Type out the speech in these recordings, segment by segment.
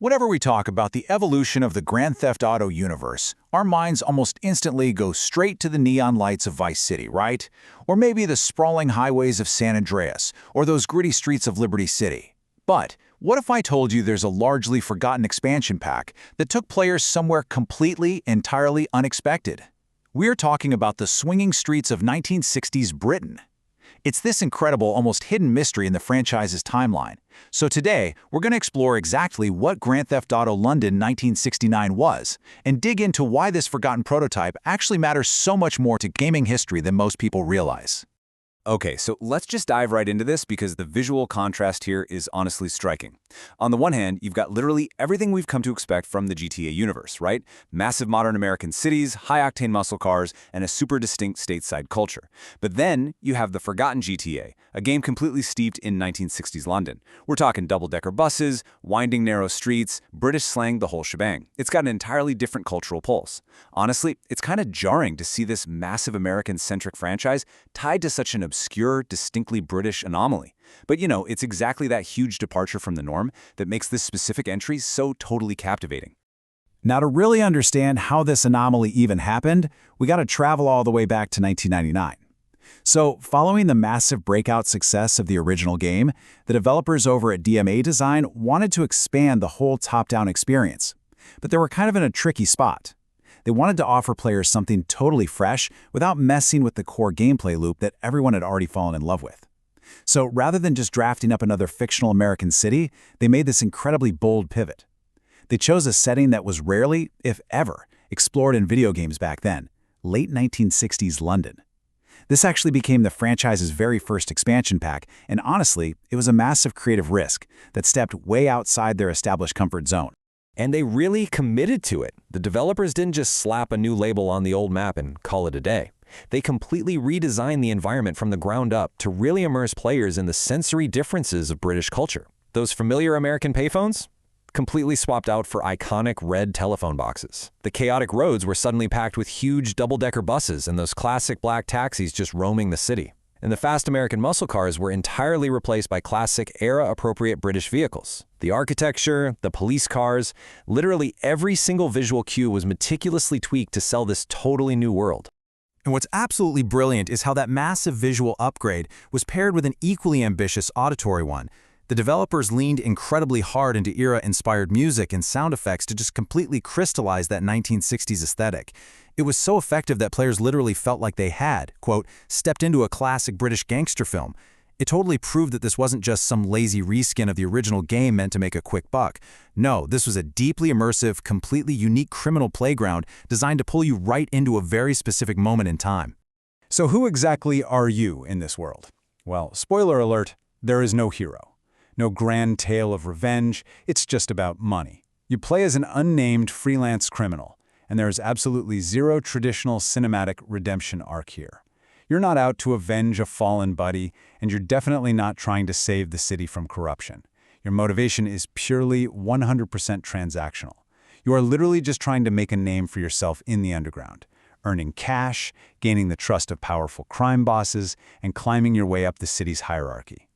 Whenever we talk about the evolution of the Grand Theft Auto universe, our minds almost instantly go straight to the neon lights of Vice City, right? Or maybe the sprawling highways of San Andreas, or those gritty streets of Liberty City. But what if I told you there's a largely forgotten expansion pack that took players somewhere completely, entirely unexpected? We're talking about the swinging streets of 1960s Britain. It's this incredible, almost hidden mystery in the franchise's timeline. So today, we're going to explore exactly what Grand Theft Auto London 1969 was, and dig into why this forgotten prototype actually matters so much more to gaming history than most people realize. Okay, so let's just dive right into this because the visual contrast here is honestly striking. On the one hand, you've got literally everything we've come to expect from the GTA universe, right? Massive modern American cities, high-octane muscle cars, and a super distinct stateside culture. But then you have the forgotten GTA, a game completely steeped in 1960s London. We're talking double-decker buses, winding narrow streets, British slang, the whole shebang. It's got an entirely different cultural pulse. Honestly, it's kind of jarring to see this massive American-centric franchise tied to such an obscure, distinctly British anomaly. But it's exactly that huge departure from the norm that makes this specific entry so totally captivating. Now, to really understand how this anomaly even happened, we got to travel all the way back to 1999. So, following the massive breakout success of the original game, the developers over at DMA Design wanted to expand the whole top-down experience. But they were kind of in a tricky spot. They wanted to offer players something totally fresh without messing with the core gameplay loop that everyone had already fallen in love with. So rather than just drafting up another fictional American city, they made this incredibly bold pivot. They chose a setting that was rarely, if ever, explored in video games back then, late 1960s London. This actually became the franchise's very first expansion pack, and honestly, it was a massive creative risk that stepped way outside their established comfort zone. And they really committed to it. The developers didn't just slap a new label on the old map and call it a day. They completely redesigned the environment from the ground up to really immerse players in the sensory differences of British culture. Those familiar American payphones? Completely swapped out for iconic red telephone boxes. The chaotic roads were suddenly packed with huge double-decker buses and those classic black taxis just roaming the city. And the fast American muscle cars were entirely replaced by classic era-appropriate British vehicles. The architecture, the police cars, literally every single visual cue was meticulously tweaked to sell this totally new world. And what's absolutely brilliant is how that massive visual upgrade was paired with an equally ambitious auditory one. The developers leaned incredibly hard into era-inspired music and sound effects to just completely crystallize that 1960s aesthetic. It was so effective that players literally felt like they had, quote, stepped into a classic British gangster film. It totally proved that this wasn't just some lazy reskin of the original game meant to make a quick buck. No, this was a deeply immersive, completely unique criminal playground designed to pull you right into a very specific moment in time. So who exactly are you in this world? Well, spoiler alert, there is no hero. No grand tale of revenge, it's just about money. You play as an unnamed freelance criminal, and there is absolutely zero traditional cinematic redemption arc here. You're not out to avenge a fallen buddy, and you're definitely not trying to save the city from corruption. Your motivation is purely 100% transactional. You are literally just trying to make a name for yourself in the underground, earning cash, gaining the trust of powerful crime bosses, and climbing your way up the city's hierarchy.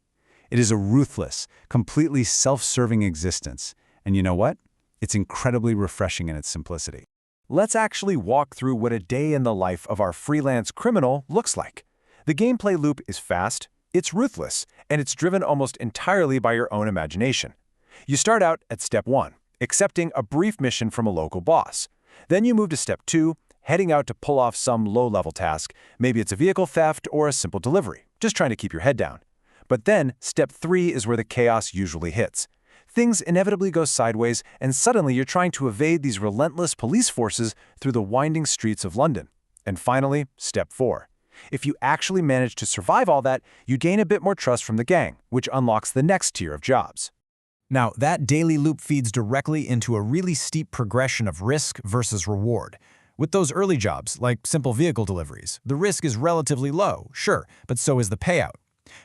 It is a ruthless, completely self-serving existence, and you know what? It's incredibly refreshing in its simplicity. Let's actually walk through what a day in the life of our freelance criminal looks like. The gameplay loop is fast, it's ruthless, and it's driven almost entirely by your own imagination. You start out at Step 1, accepting a brief mission from a local boss. Then you move to Step 2, heading out to pull off some low-level task. Maybe it's a vehicle theft or a simple delivery, just trying to keep your head down. But then, Step 3 is where the chaos usually hits. Things inevitably go sideways, and suddenly you're trying to evade these relentless police forces through the winding streets of London. And finally, Step 4. If you actually manage to survive all that, you gain a bit more trust from the gang, which unlocks the next tier of jobs. Now, that daily loop feeds directly into a really steep progression of risk versus reward. With those early jobs, like simple vehicle deliveries, the risk is relatively low, sure, but so is the payout.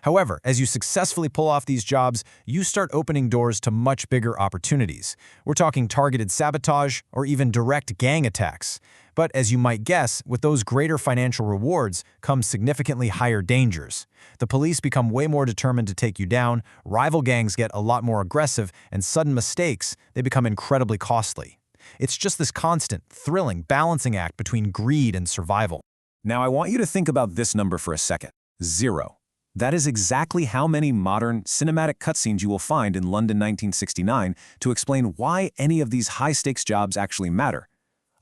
However, as you successfully pull off these jobs, you start opening doors to much bigger opportunities. We're talking targeted sabotage or even direct gang attacks. But as you might guess, with those greater financial rewards come significantly higher dangers. The police become way more determined to take you down, rival gangs get a lot more aggressive, and sudden mistakes, they become incredibly costly. It's just this constant, thrilling balancing act between greed and survival. Now I want you to think about this number for a second. 0. That is exactly how many modern, cinematic cutscenes you will find in London 1969 to explain why any of these high-stakes jobs actually matter.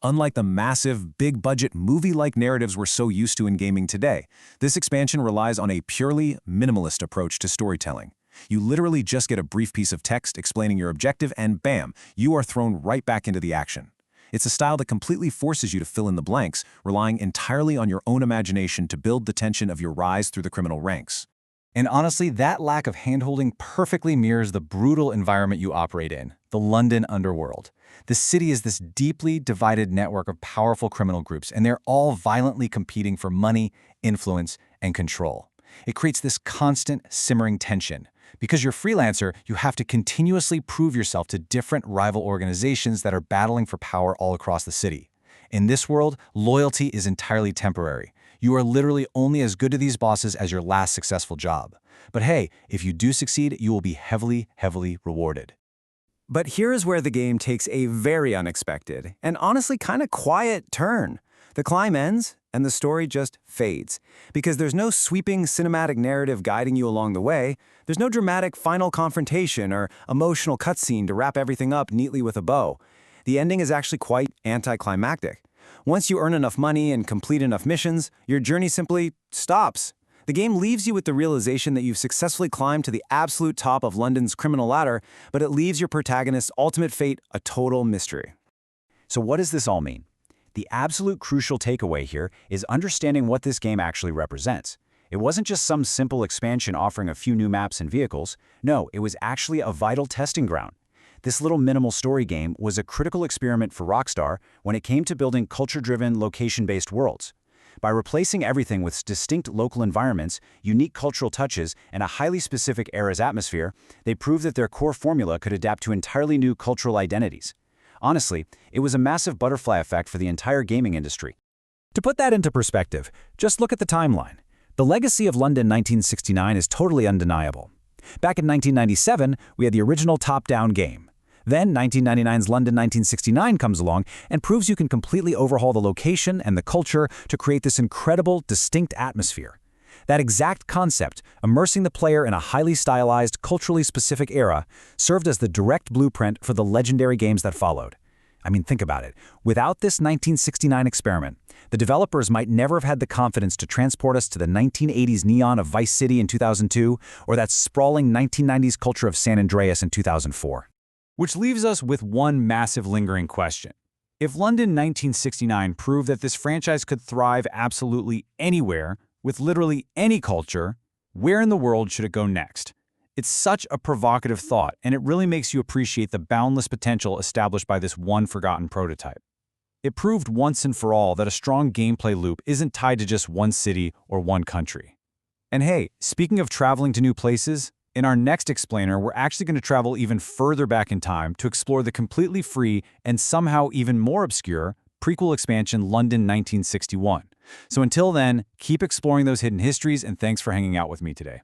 Unlike the massive, big-budget, movie-like narratives we're so used to in gaming today, this expansion relies on a purely minimalist approach to storytelling. You literally just get a brief piece of text explaining your objective and bam, you are thrown right back into the action. It's a style that completely forces you to fill in the blanks, relying entirely on your own imagination to build the tension of your rise through the criminal ranks. And honestly, that lack of handholding perfectly mirrors the brutal environment you operate in, the London underworld. The city is this deeply divided network of powerful criminal groups, and they're all violently competing for money, influence, and control. It creates this constant, simmering tension. Because you're a freelancer, you have to continuously prove yourself to different rival organizations that are battling for power all across the city. In this world, loyalty is entirely temporary. You are literally only as good to these bosses as your last successful job. But hey, if you do succeed, you will be heavily, heavily rewarded. But here's where the game takes a very unexpected and honestly kind of quiet turn. The climb ends, and the story just fades. Because there's no sweeping cinematic narrative guiding you along the way, there's no dramatic final confrontation or emotional cutscene to wrap everything up neatly with a bow. The ending is actually quite anticlimactic. Once you earn enough money and complete enough missions, your journey simply stops. The game leaves you with the realization that you've successfully climbed to the absolute top of London's criminal ladder, but it leaves your protagonist's ultimate fate a total mystery. So what does this all mean? The absolute crucial takeaway here is understanding what this game actually represents. It wasn't just some simple expansion offering a few new maps and vehicles. No, it was actually a vital testing ground. This little minimal story game was a critical experiment for Rockstar when it came to building culture-driven, location-based worlds. By replacing everything with distinct local environments, unique cultural touches, and a highly specific era's atmosphere, they proved that their core formula could adapt to entirely new cultural identities. Honestly, it was a massive butterfly effect for the entire gaming industry. To put that into perspective, just look at the timeline. The legacy of London 1969 is totally undeniable. Back in 1997, we had the original top-down game. Then 1999's London 1969 comes along and proves you can completely overhaul the location and the culture to create this incredible, distinct atmosphere. That exact concept, immersing the player in a highly stylized, culturally specific era, served as the direct blueprint for the legendary games that followed. I mean, think about it. Without this 1969 experiment, the developers might never have had the confidence to transport us to the 1980s neon of Vice City in 2002 or that sprawling 1990s culture of San Andreas in 2004. Which leaves us with one massive lingering question. If London 1969 proved that this franchise could thrive absolutely anywhere, with literally any culture, where in the world should it go next? It's such a provocative thought, and it really makes you appreciate the boundless potential established by this one forgotten prototype. It proved once and for all that a strong gameplay loop isn't tied to just one city or one country. And hey, speaking of traveling to new places, in our next explainer, we're actually going to travel even further back in time to explore the completely free and somehow even more obscure prequel expansion London 1961. So until then, keep exploring those hidden histories, and thanks for hanging out with me today.